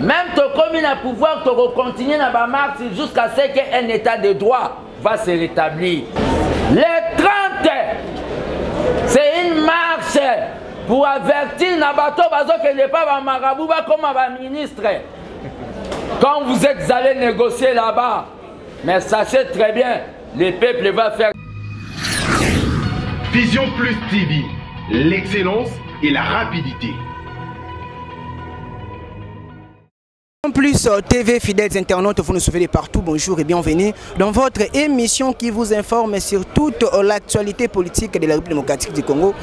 Même comme il a pouvoir de continuer dans la marche jusqu'à ce qu'un état de droit va se rétablir. Les 30, c'est une marche pour avertir Nabato Bazo que n'est pas un marabout comme un ministre. Quand vous êtes allé négocier là-bas, mais sachez très bien, le peuple va faire. Vision Plus TV, l'excellence et la rapidité. En plus, TV, fidèles internautes, vous nous suivez de partout, bonjour et bienvenue dans votre émission qui vous informe sur toute l'actualité politique de la République démocratique du Congo.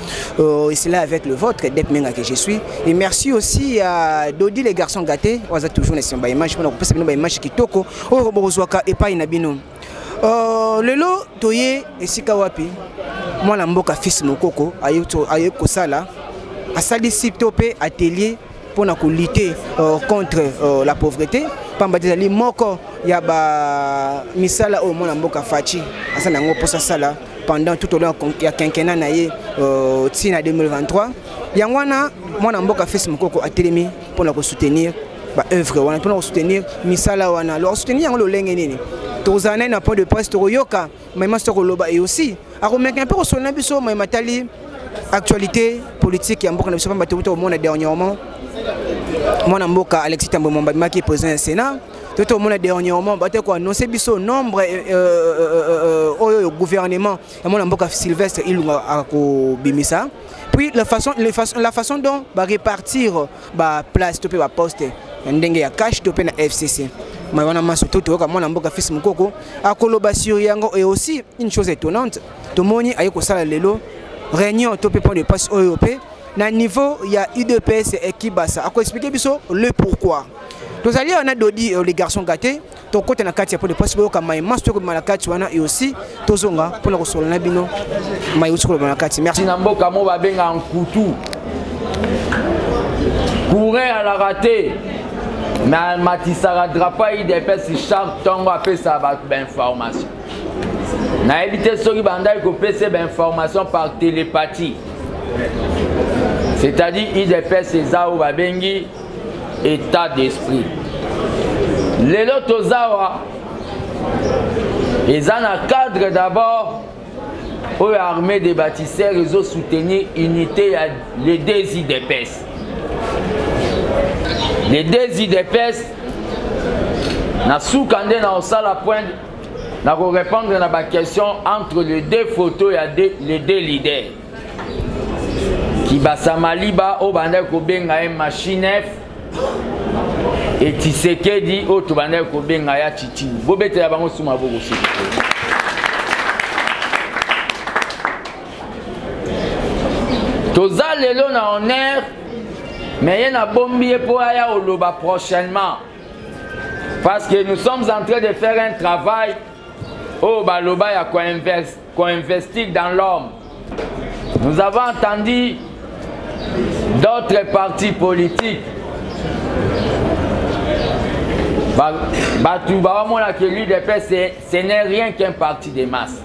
Et c'est là avec le vôtre, Dep Menga que je suis. Et merci aussi à Dodi les garçons gâtés. On a toujours une image, on a une image qui toko, au Borozwaka et pas inabino. Le lot, Toye et Sikawapi, moi la mboka fils Mokoko, ayo kosala, a salisi topé atelier. Pour lutter contre la pauvreté. Pambadizali moko ya ba misala au mona mboka fachi asana ngo posa sala pendant tout au long ya quinquennat na ye tina 2023 yangwana mona mboka fils mokoko atelemi pour la soutenir ba œuvre wana pour soutenir misala wana leur soutenir yango lo lenge nini tozana na point de presse toroyoka même stoko loba et aussi a remettre un peu sur na biso mais matali actualité politique ya mboka na biso pamba to mona dernièrement. Mon amboka Alexis Tambo Mombadima qui est président du Sénat. Tout le monde dernièrement a annoncé biso nombre au gouvernement. Mon amboka Sylvestre il a bimisa. Puis la façon dont va répartir la place topé va poste ndenge ya cash topé na FCC. Mais on a massé tout mon amboka fils mukoko a collaboration yango et aussi une chose étonnante. Tout le monde a eu ça lelo réunion topé pour le passe OEP. Na niveau il y a UDPS et Kibasa. À quoi expliquer le pourquoi. Nous allions on a dodi les garçons gâtés. Ton côté na kati pour le possible comme my master comme la kati wana et aussi tozonga pour la resolo na bino. My usko na kati. Merci. Namboka mo ba benga en coutou. Courir à la raté. Mais Matisara drapa UDPS chaque tongo après ça va information. Na éviter soki bandai ko PC information par télépathie. C'est-à-dire IDPS Ezao Babengi état d'esprit. Les lots Ozawa, ils ont un cadre d'abord où l'armée des bâtisseurs ils ont soutenu l'unité les deux IDPS. Les deux IDPS, na soukandé na osala point na répondre à la question entre les deux photos et les deux leaders. Kibasa Maliba au bandel ko benga e machine et Tshisekedi au to bandel ko benga ya chichi bobete ya bango suma boko siki toza lelo na honneur mais yena bombi pour aya oloba prochainement parce que nous sommes en train de faire un travail au baloba ya ko investir dans l'homme. Nous avons entendu d'autres partis politiques. L'IDPS, ce n'est rien qu'un parti de masse.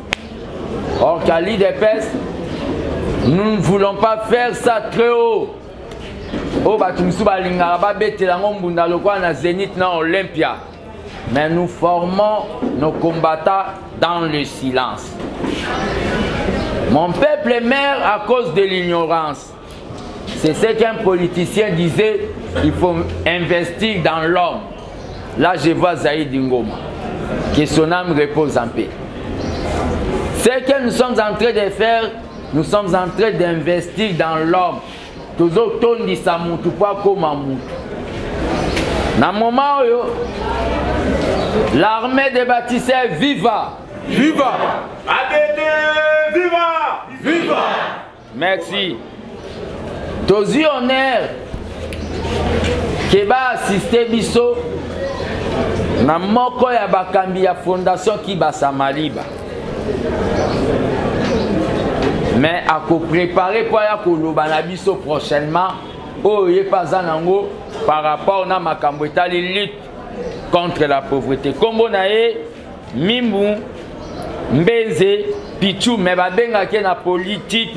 Or, qu'à l'IDPS, nous ne voulons pas faire ça très haut. Mais nous formons nos combattants dans le silence. Mon peuple meurt à cause de l'ignorance. C'est ce qu'un politicien disait, il faut investir dans l'homme. Là, je vois Zaïd Ngoma, que son âme repose en paix. Ce que nous sommes en train de faire, nous sommes en train d'investir dans l'homme. Toujours tondi sa mutu pas comme un mutu. Dans le moment où l'armée des bâtisseurs viva. Viva! ADD! Viva! Viva! Merci. Tozi honneur qui va assister biso na moko ya bakambi ya fondation Kibasa Maliba. Mais à préparer pour ya koloba na biso prochainement oye pazanango par rapport na makambo etali lutte contre la pauvreté. Kombo na ye Mimbu Mbeze Pichu mais babenga ke na politique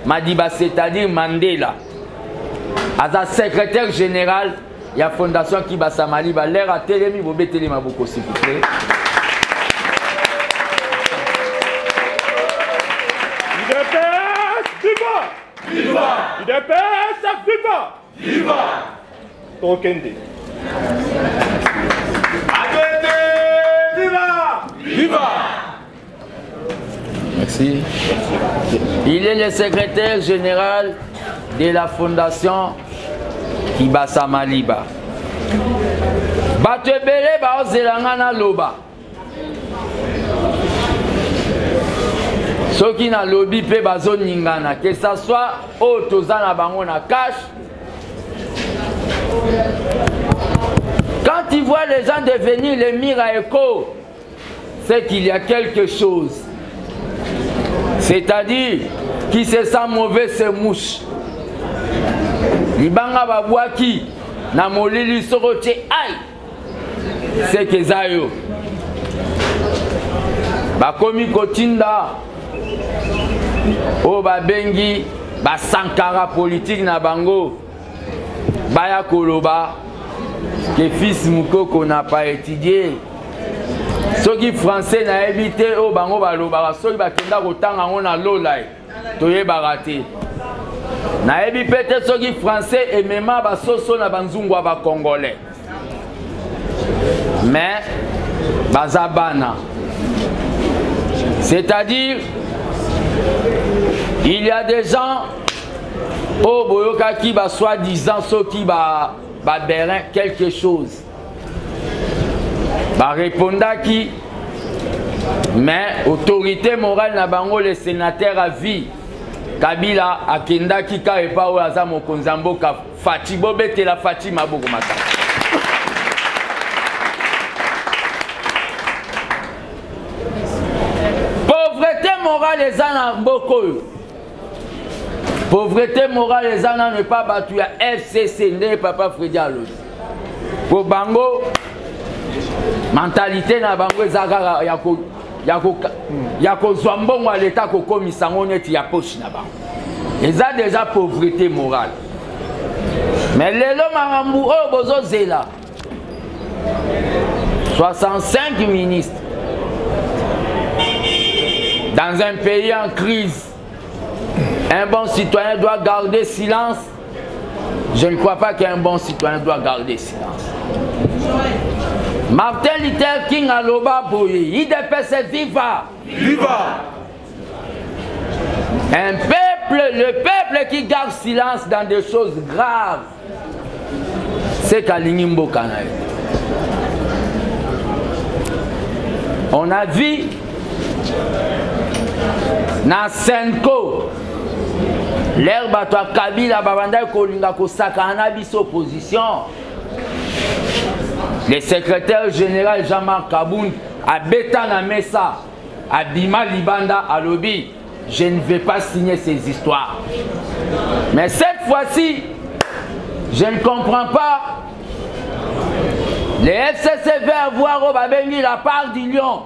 Madiba, c'est-à-dire Mandela. As secrétaire général il y a Fondation Kibasa Maliba, l'air à Télémi, vous mettez les maboko s'il vous plaît. Viva! Viva! Viva! Viva! Tokende. Viva! Viva! Merci. Il est le secrétaire général de la Fondation Kibasa Maliba. Batebele ba ozelangana loba. Soki na lobby pe bazo ningana, que ça soit au tozana bango na cash. Quand ils voient les gens devenir les miraéco, c'est qu'il y a quelque chose. C'est-à-dire qui se sent mauvais se mouche. Libanga babwaki na molili soroche aïe. C'est que zayo. Bakomi kotinda. O babengi ba sankara politique na bango. Baya koloba que fils Moukoko n'a pas étudié. Ceux qui français n'a évité au bango baloba, ceux qui bakenda kotanga ngona lolai. Toye baraté. Na ebi peut-être ceux qui français et même ba soso na banzungwa ba congolais. Mais bazabana. C'est-à-dire il y a des gens au boyoka qui ba soi-disant ceux qui ba bérin quelque chose. Ba réponda qui mais autorité morale na bango le sénateur à vie Kabila akenda ki ka epa o aza mokonzambo ka Fati bobete la Fati maboko mata. Pauvreté morale les ana mboko. Pauvreté morale les ana ne pas battu à FCC ne papa Freddy Alo. Pour bango mentalité na bango ezaka yako zwambongo à l'état ko komisa ngoneti ya poche na bango. Eza déjà pauvreté morale. Mais lelo marambu o bozo zela 65 ministres dans un pays en crise. Un bon citoyen doit garder silence. Je ne crois pas qu'un bon citoyen doit garder silence. Martin Luther King a loba boye. IDPS viva. Viva! Un peuple, le peuple qui garde silence dans des choses graves, c'est Kalingimbo Kanaï. On a vu dans Senko, l'herbe à toi Kabila Babanda Kolinga Kosaka Anabis opposition. Le secrétaire général Jean-Marc Kaboun a Betana Messa, à Bima Libanda à Lobby. Je ne vais pas signer ces histoires. Mais cette fois-ci, je ne comprends pas. Les FCC veulent avoir au Babengi la part du lion.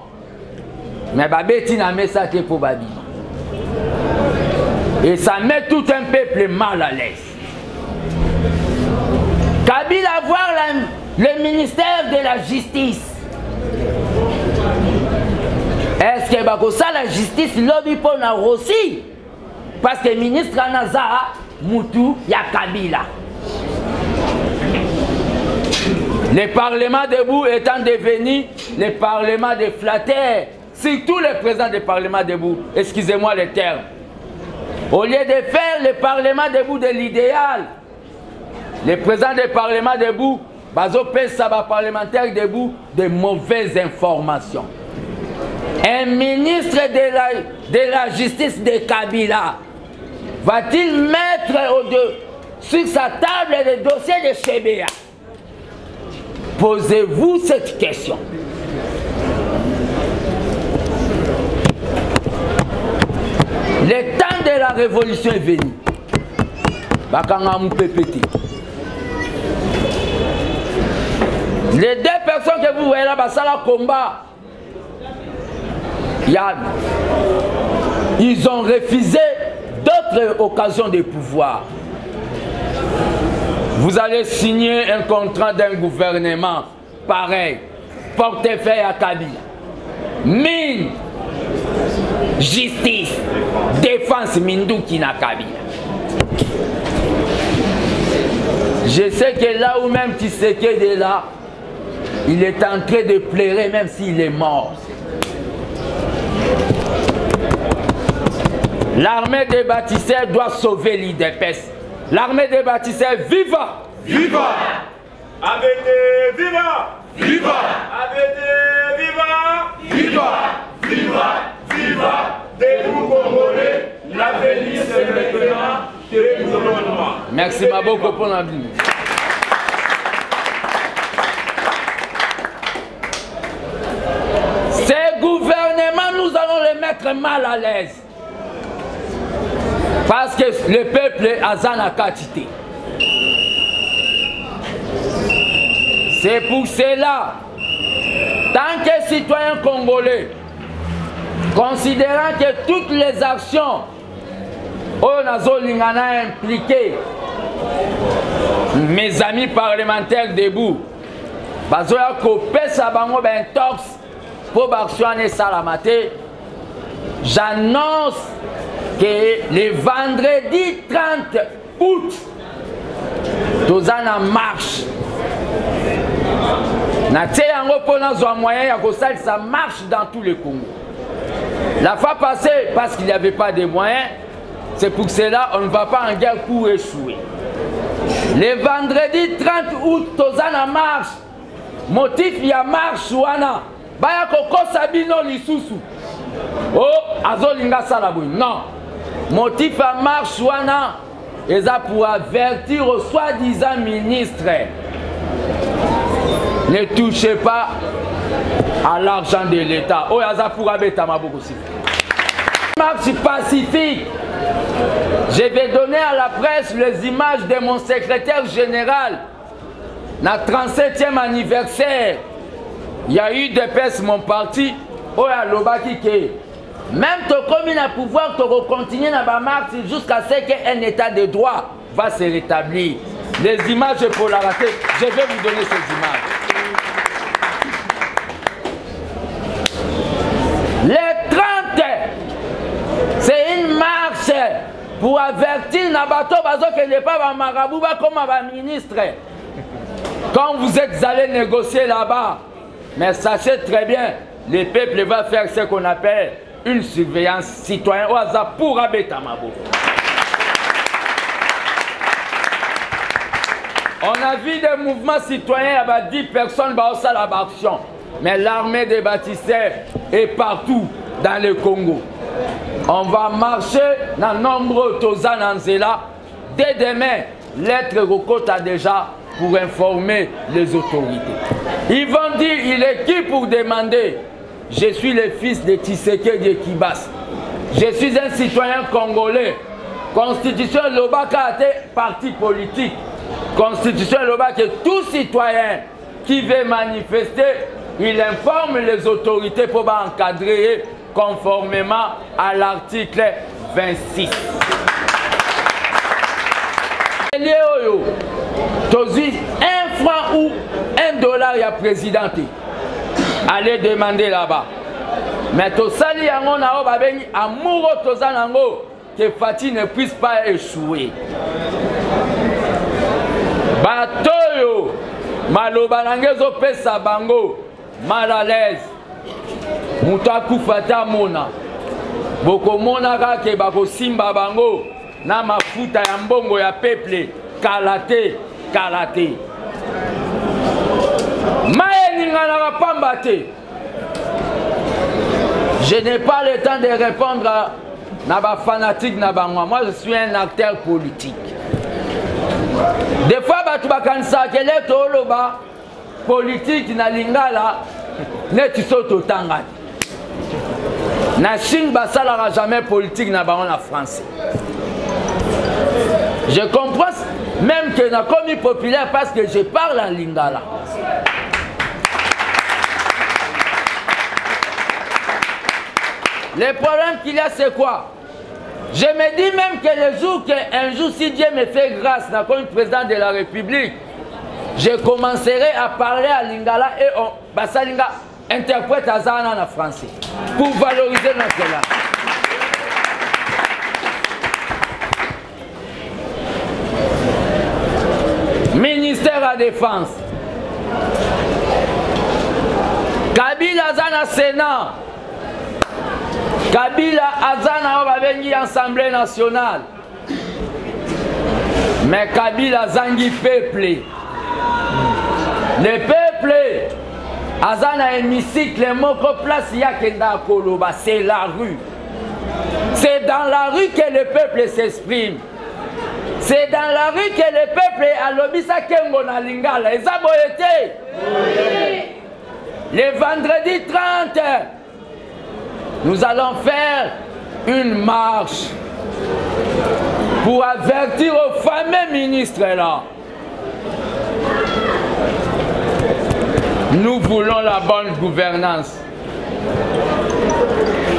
Mais Babetina Messa qui est pour Babi. Et ça met tout un peuple mal à l'aise. Kabila voir le ministère de la justice. Est-ce que ça la justice lobby pour na aussi? Parce que le ministre Anaza Moutou ya Kabila. Le Parlement debout étant devenu le Parlement des flatteurs. Surtout le président du Parlement debout. Excusez-moi les termes. Au lieu de faire le Parlement debout de l'idéal, le président du Parlement debout, Bazo Pessaba parlementaire debout de mauvaises informations. Un ministre de la justice de Kabila va-t-il mettre sur sa table le dossier de Chebea? Posez-vous cette question. Le temps de la révolution est venu. Bakanga Moupépété. Les deux personnes que vous voyez là, ça la combat. Ils ont refusé d'autres occasions de pouvoir. Vous allez signer un contrat d'un gouvernement pareil, portefeuille à Kabila, mine, justice, défense Mindouki na Kabila. Je sais que là où même Tshisekedi est là, il est en train de pleurer même s'il est mort. L'armée des bâtisseurs doit sauver l'IDPS. L'armée des bâtisseurs, viva! Viva! AVD, viva! Viva! AVD, viva! Viva! Viva! Viva! Debout Congolais, l'avenir c'est maintenant, debout Congolais. Merci beaucoup pour la vie. Ces gouvernements, nous allons les mettre mal à l'aise. Parce que le peuple est à quantité. C'est pour cela, tant que citoyen congolais, considérant que toutes les actions Nazolingana impliquées, mes amis parlementaires debout, bazoya kopesa bango ben tox pour l'action et salamate, j'annonce que le vendredi 30 août, nous en marche. Ça marche dans tout le Congo. La fois passée, parce qu'il n'y avait pas de moyens, c'est pour cela qu'on ne va pas en guerre pour échouer. Le vendredi 30 août, nous en marche. Motif, il y a marche. Baya koko sabino lisusu. Oh, azolinga salabouy. Non. Motif à marche wana, et ça pour avertir aux soi-disant ministres. Ne touchez pas à l'argent de l'État. Oh, ça pour abeta maboko aussi. Marche pacifique. Je vais donner à la presse les images de mon secrétaire général. Notre 37e anniversaire. Il y a eu des personnes, mon parti, oh, à l'Obaki qui même comme il a pouvoir de continuer dans la marche jusqu'à ce qu'un état de droit va se rétablir. Les images pour la rater, je vais vous donner ces images. Les 30, c'est une marche pour avertir Nabato Bazo que n'est pas un marabout comme un ministre. Quand vous êtes allé négocier là-bas, mais sachez très bien, le peuple va faire ce qu'on appelle une surveillance citoyenne au hasard pour Abetamabo. On a vu des mouvements citoyens avec 10 personnes dans la action. Mais l'armée des bâtisseurs est partout dans le Congo. On va marcher dans nombreux Tozananzela. Dès demain, lettre Rokota déjà pour informer les autorités. Ils vont dire, il est qui pour demander? Je suis le fils de Tshisekedi Kibas. Je suis un citoyen congolais. Constitution Lobaka parti politique. Constitution Lobaka, tout citoyen qui veut manifester, il informe les autorités pour encadrer conformément à l'article 26. Tozi 1 franc ou 1 dollar il y a présidenté. Allez demander là-bas. Mais to sali yango na obabengi amouro tozanango que Fati ne puisse pas échouer. Batoyo maloba nangezo pesa bango mal à l'aise. Mutaku fata mona. Boko mona ka ke bako simba bango na mafuta ya mbongo ya peuple kalate kalate. Je n'ai pas le temps de répondre à Naba fanatique Naba moi je suis un acteur politique. Des fois tu vas kansa que les toloba politique na lingala ne tu sautes au tanga. Na Chine basalara jamais politique na ba en français. Je comprends même que na commis populaire parce que je parle en lingala. Le problème qu'il y a, c'est quoi? Je me dis même que le jour qu'un jour, si Dieu me fait grâce, comme président de la République, je commencerai à parler à Lingala et Basalinga interprète à Zana en français pour valoriser notre langue. Ministère de la Défense. Kabila Zana Sénat. Kabila Azana Obabengi Assemblée nationale. Mais Kabila Zangi peuple. Le peuple Azana hémicycle moko place Yakenda Koloba, c'est la rue. C'est dans la rue que le peuple s'exprime. C'est dans la rue que le peuple a l'obisa Kengo na Lingala. Et ça été. Le vendredi 30, nous allons faire une marche pour avertir aux fameux ministres là. Nous voulons la bonne gouvernance.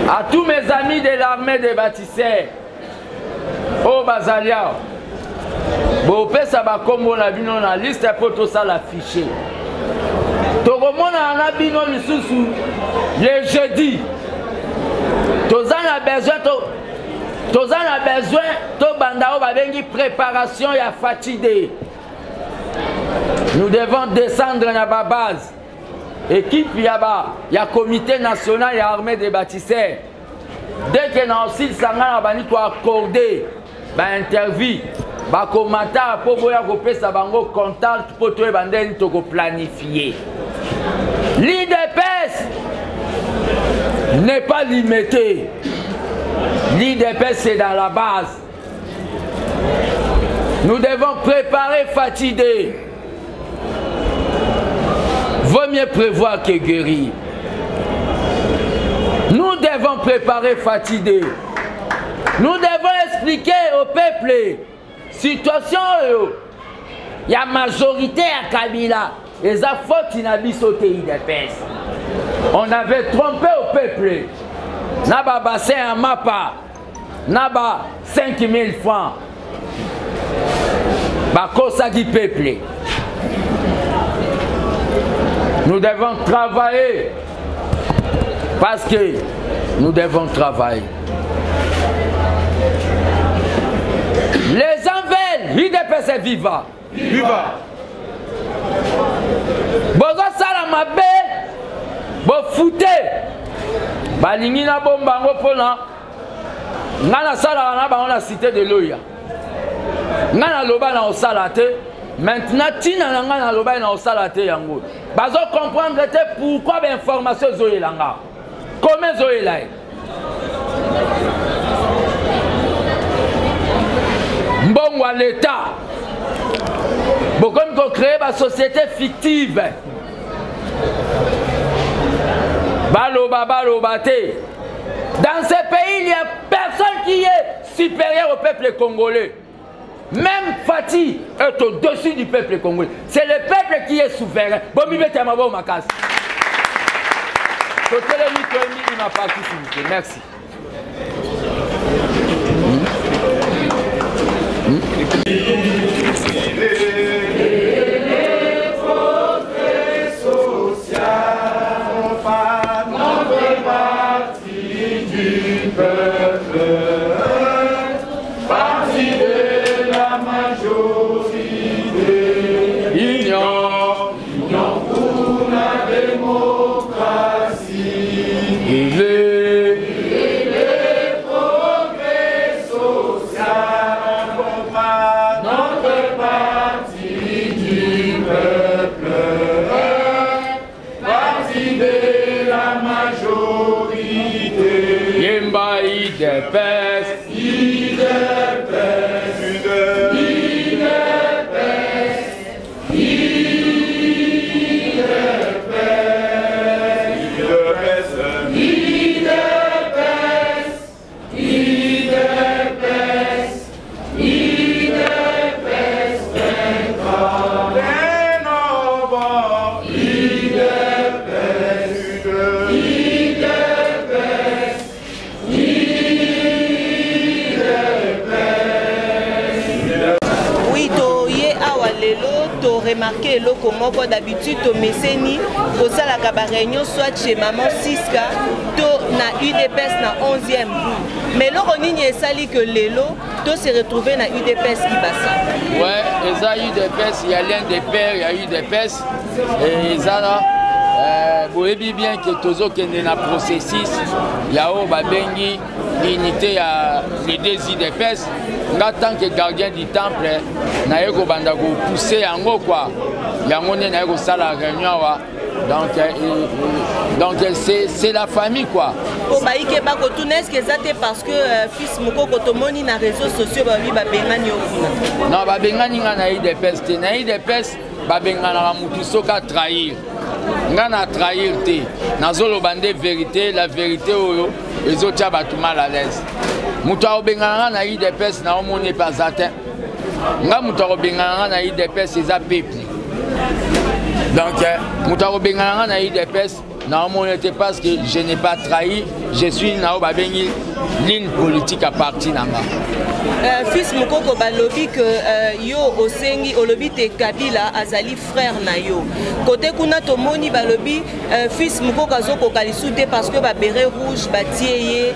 À tous mes amis de l'armée des bâtisseurs, au Bazalia, Bopesa Bakombo na bino na liste pour tout ça l'afficher. Tokomona na bino lisusu le jeudi. Tozana besoin to bandao babengi préparation ya fatigué. Nous devons descendre na ba base. Équipe ya comité national et armée des bâtisseurs. Dès que nous aussi sangana bani to accorder ba interview ba commentaire pour boya ko pesa bango contact pour to bandeni to ko planifier. L'IDPS n'est pas limité. L'IDPS c'est dans la base. Nous devons préparer fatigué. Vaut mieux prévoir que guérir. Nous devons préparer fatigué. Nous devons expliquer au peuple situation il y a majorité à Kabila. Les fautes inhabissent au pays des pèses. On avait trompé au peuple. Naba bassin à Mapa. Naba 5 000 francs. Bakosa du peuple. Nous devons travailler. Parce que nous devons travailler. Les envers, l'IDPS est viva. Viva. Bozo Salamabe, bo foute. Balingi na bombango pona. Ngana sala na ba on la cité de Loya. Ngana loba na osalate. Maintenant tina na ngana loba na osalate yango. Bazo comprendre pourquoi l'information zoyelanga. Comment zoyelai? Mbongo à l'État. Beaucoup de créer une société fictive. Dans ce pays, il n'y a personne qui est supérieur au peuple congolais. Même Fati est au-dessus du peuple congolais. C'est le peuple qui est souverain. Merci. remarqué le comment d'habitude au Messeni au sala la réunion soit chez maman Siska to na UDPS na 11e bout. Mais l'oronigne est sali que l'élo to se retrouver na UDPS qui bassa. Ouais, il y a UDPS, il y a l'un des pères, il y a UDPS et ils ont vous savez bien que toujours qu'il y a un processus, il y a l'unité à les deux UDPS. En tant que gardien du temple, il faut pousser en haut quoi. Il y a la réunion. Donc c'est la famille quoi. Parce que fils Moko Kotomoni na réseaux sociaux non, babengani na UDPS, na UDPS babengana mutu soka trahir. Ngana trahir te. Nazolo bande vérité, la vérité oyo ezotia batu mal à l'aise. Mutu obengana na UDPS na omone pas atteint. Nga mutu obengana na UDPS eza peuple. Donc mutu obengana na UDPS na omone te parce que je n'ai pas trahi, je suis na babengi ligne politique à partir nanga. Fils Mokoko balobi que yo osengi olobi te Kabila azali frère na yo. Côté kuna tomoni balobi fils Mokoko azoko kalisute parce que ba béret rouge batieye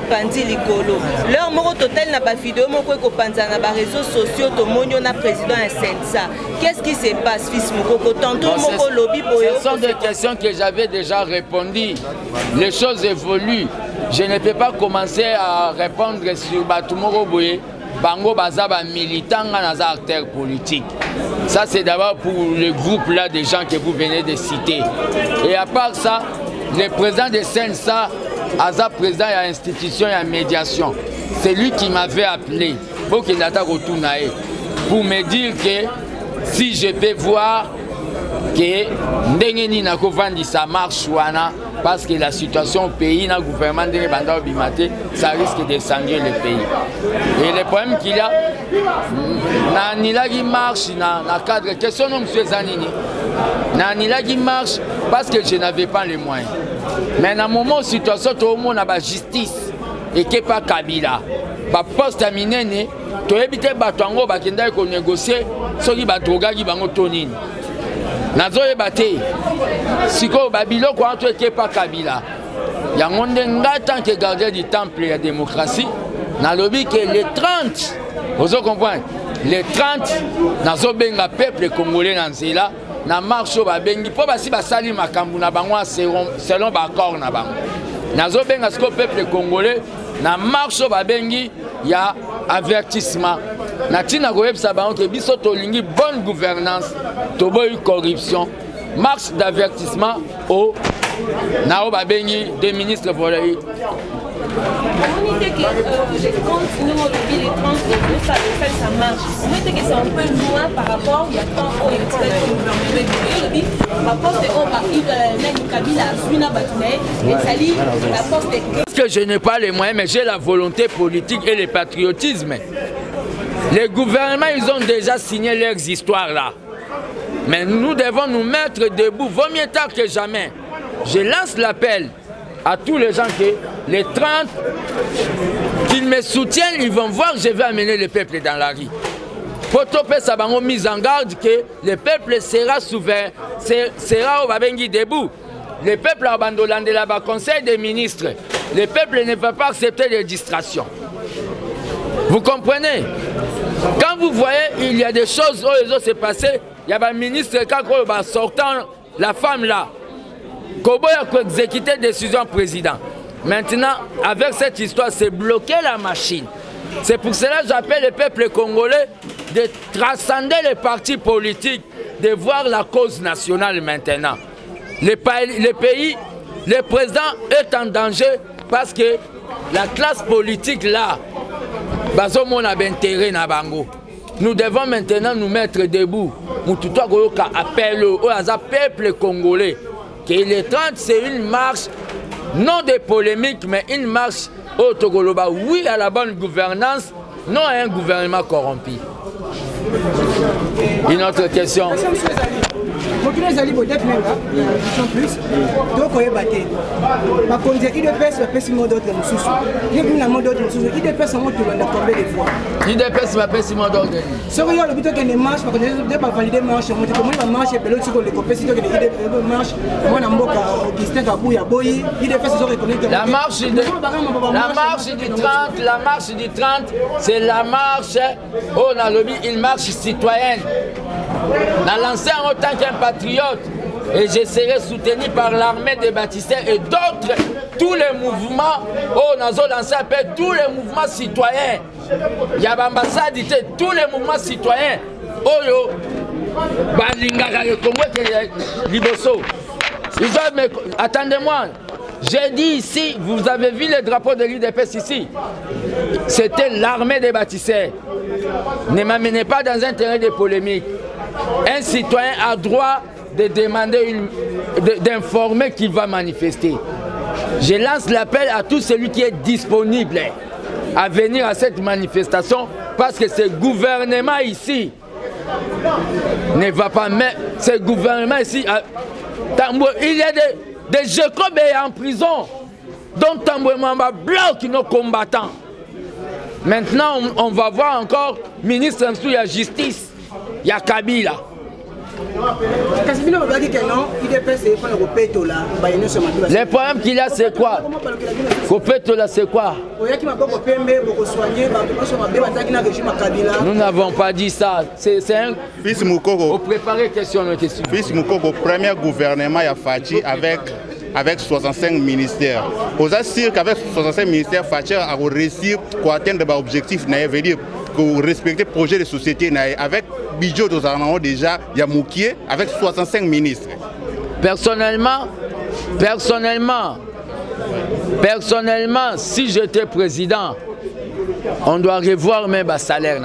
pandi likolo. Leur moko total na ba vidéo moko ko panza na ba réseaux sociaux tomoni na président Sensa. Qu'est-ce qui se passe fils Mokoko tantôt moko lobi boyo? Ce sont des questions que j'avais déjà répondu. Les choses évoluent. Je ne peux pas commencer à répondre sur Batumoro Boye, Bango Bazaba militant dans acteurs politiques. Ça c'est d'abord pour le groupe là des gens que vous venez de citer. Et à part ça, le président de Sensa, Aza président de l'institution et la médiation, c'est lui qui m'avait appelé pour qu'il attaque au Tounaé, pour me dire que si je peux voir que Ndengeni Nakovandi ça marche wana parce que la situation au pays, dans le gouvernement de Banda Bimate, ça risque de sangler le pays. Et le problème qu'il y a, Nila qui marche dans le cadre, question de M. Zanini, Nila qui marche parce que je n'avais pas les moyens. Mais dans le moment où la situation, tout le monde a la justice et que pas Kabila, pas poste à Minene, tu évites Batango, Bakenda qu'on négocie, ceux qui Batroga qui vont tonner. Nazoye bate siko babilo kwa watu ekepa Kabila ya ngonde nga tant que gardien du temple et la démocratie na lobby que les 30 vous comprenez les 30 nazo benga peuple congolais na nzela na marche ba bengi po basi basali makambu na bango selon ba accord na bango nazo benga siko peuple congolais na marche ba bengi ya avertissement. Natina Goyebsa Banque biso tolingi bonne gouvernance, toboy corruption, marche d'avertissement au Nao Babengi des ministres volés. Ça marche. C'est un peu loin par rapport il y a tant parce que je n'ai pas les moyens, mais j'ai la volonté politique et le patriotisme. Les gouvernements, ils ont déjà signé leurs histoires là. Mais nous devons nous mettre debout, vaut mieux tard que jamais. Je lance l'appel à tous les gens que les 30 qu'ils me soutiennent, ils vont voir que je vais amener le peuple dans la rue. Pour topper ça, on mise en garde que le peuple sera souverain, sera au Babengi debout. Le peuple abandonné là-bas, conseil des ministres, le peuple ne va pas accepter les distractions. Vous comprenez? Quand vous voyez, il y a des choses où les autres s'est passé, il y a un ministre qui sortant la femme là. Kobo a exécuté la décision président. Maintenant, avec cette histoire, c'est bloquer la machine. C'est pour cela que j'appelle le peuple congolais de transcender les partis politiques, de voir la cause nationale maintenant. Le pays, le président est en danger parce que la classe politique là, nous devons maintenant nous mettre debout. Nous appelle au peuple congolais que les 30 c'est une marche, non de polémique, mais une marche au Togoloba. Oui à la bonne gouvernance, non à un gouvernement corrompu. Une autre question. mokili ezali peut-être même mission plus tokoyeba te bakonzi ya UDPS bapesi mot d'ordre mosusu yebi na mot d'ordre mosusu UDPS yango tolanda combien de fois UDPS bapesi mot d'ordre soki yo olobi tokende marche bakonzi nde bavalide marche yango te komoni bamarche ebele siko lekopesi tokende marche mwana mboka Augustin Kabuya boyi UDPS ezoreconnaitre la marche du 30 c'est la marche on a lobby une marche citoyenne dans l'ancien en tant qu'un patriote et je serai soutenu par l'armée des bâtisseurs et d'autres tous les mouvements on a lancé appel tous les mouvements citoyens il y a l'ambassade tous les mouvements citoyens oyo balingaka le Congo liboso attendez-moi. J'ai dit ici, vous avez vu le drapeau de l'UDPS ici. C'était l'armée des bâtisseurs. Ne m'amenez pas dans un terrain de polémique. Un citoyen a droit de demander, d'informer qu'il va manifester. Je lance l'appel à tout celui qui est disponible à venir à cette manifestation parce que ce gouvernement ici ne va pas mettre... Ce gouvernement ici... Il y a des Jacob en prison, dont Tamboué Mamba bloque nos combattants. Maintenant, on va voir encore ministre de la Justice, il y a Kabila. Le problème qu'il y a, c'est quoi? Kopetola, c'est quoi? Nous n'avons pas dit ça. C'est un... Fils Moukoko. Vous préparez question. Fils Moukoko, premier gouvernement a Fachi avec 65 ministères. Vous assurez qu'avec 65 ministères, Fachi a réussi à atteindre l'objectif, veut dire pour respecter le projet de société. Avec Bidjo, nous avons déjà Yamoukié avec 65 ministres. Personnellement, si j'étais président, on doit revoir même le salaire.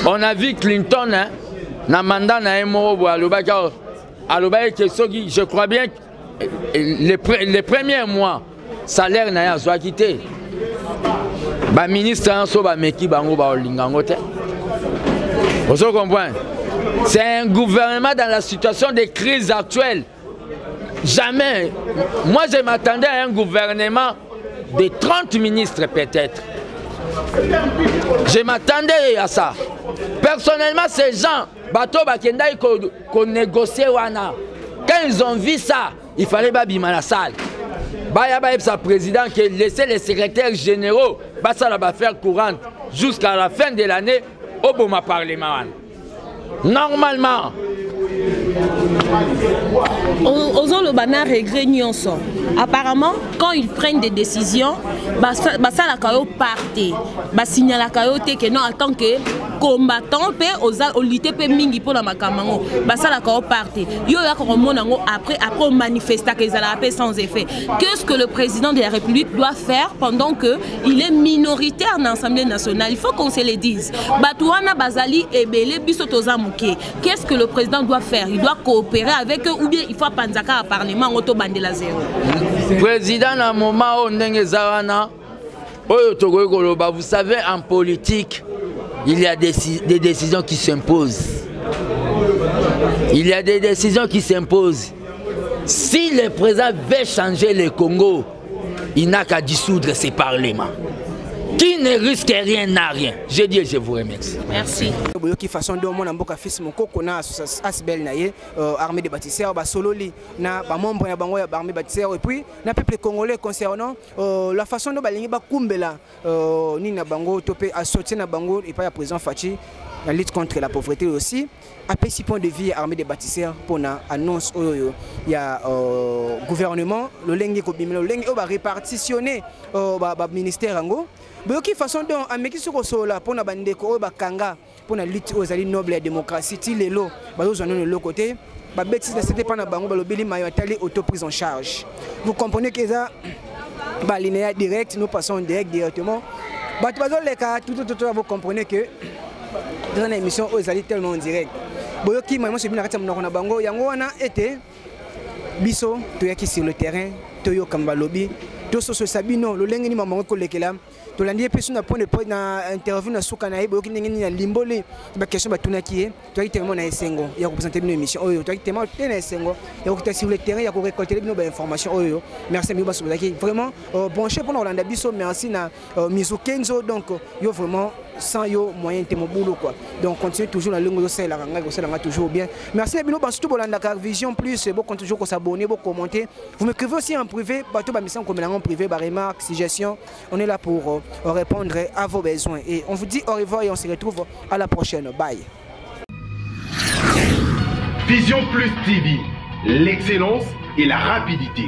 On a vu Clinton, je crois bien que les premiers mois, salaire n'a pas quitté. Le ministre vous comprenez? C'est un gouvernement dans la situation de crise actuelle. Jamais. Moi, je m'attendais à un gouvernement de 30 ministres peut-être. Je m'attendais à ça. Personnellement, ces gens, qu'on négociait, quand ils ont vu ça, il fallait bâbima la salle. Sa président qui laissait les secrétaires généraux faire courante jusqu'à la fin de l'année au Boma Parlement. Normalement. Osons le banal regret nyonso. Apparemment, quand ils prennent des décisions, ça la kayo parté, signale la kayo que non en tant que combattant pe au lutter pe mingi pour la makamango, ça la kayo parté. Yo ya ko monango après manifester que ça la paix sans effet. Qu'est-ce que le président de la République doit faire pendant que il est minoritaire dans l'Assemblée nationale? Il faut qu'on se le dise. Batouana bazali ebele biso toza muke. Qu'est-ce que le président doit faire? Il doit coopérer avec eux ou bien il faut panzaka à parlement auto bandela zéro. Président à un moment où vous savez en politique il y a des décisions qui s'imposent. Il y a des décisions qui s'imposent. Si le président veut changer le Congo, il n'a qu'à dissoudre ses parlements. Qui ne risque rien n'a rien. Je dis et je vous remercie. Merci. Boyoki façon de mon amboka fils Moukoko na asbel na ye armée des bâtisseurs ba sololi na ba membre ya bango ya armée bâtisseurs et puis na peuple congolais concernant la façon dont balingi ba kumbela ni na bango topé associé na bango et pas ya président Fachi la lutte contre la pauvreté aussi à petit point de vue armée des bâtisseurs pour na annonce oyo ya gouvernement le lengi ko bimelo lengi o ba répartitionner ba ministère ango boyoki façon dont ameki soko sola pour na bandeko o ba kanga pour la lutte aux alliés nobles et la démocratie ti lelo bazo le l'autre côté ba bêtise de c'était pas na bango ba lobeli mayotali auto prise en charge. Vous comprenez que ça ba linéaire direct nous passons direct directement ba bazo le cas tout vous comprenez que dans une émission aux alliés tellement en direct boyoki moi c'est bien na bango yango wana été biso to yaki sur le terrain to yo kamba lobby to so sabino lo lengeni mamango ko lekela to landi pe sur na point de point na interview na suka na ebo ki ndenge na limbole ba question ba tunaki to tellement na esengo ya ko présenter une émission oyo to tellement na esengo ya ko sur le terrain ya ko récolter bino ba information oyo merci mi ba sobaki vraiment bon chef pour Olanda biso merci na Mizu Kenzo donc yo vraiment sans yo moyen te mobulo quoi donc continue toujours la langue de la ranga toujours bien merci à bino ba surtout Olanda car vision plus bon continue toujours s'abonner bon commenter vous m'écrivez aussi en privé bateau ba mission comme en privé ba remarques suggestions on est là pour répondre à vos besoins et on vous dit au revoir et on se retrouve à la prochaine bye. Vision Plus TV, l'excellence et la rapidité.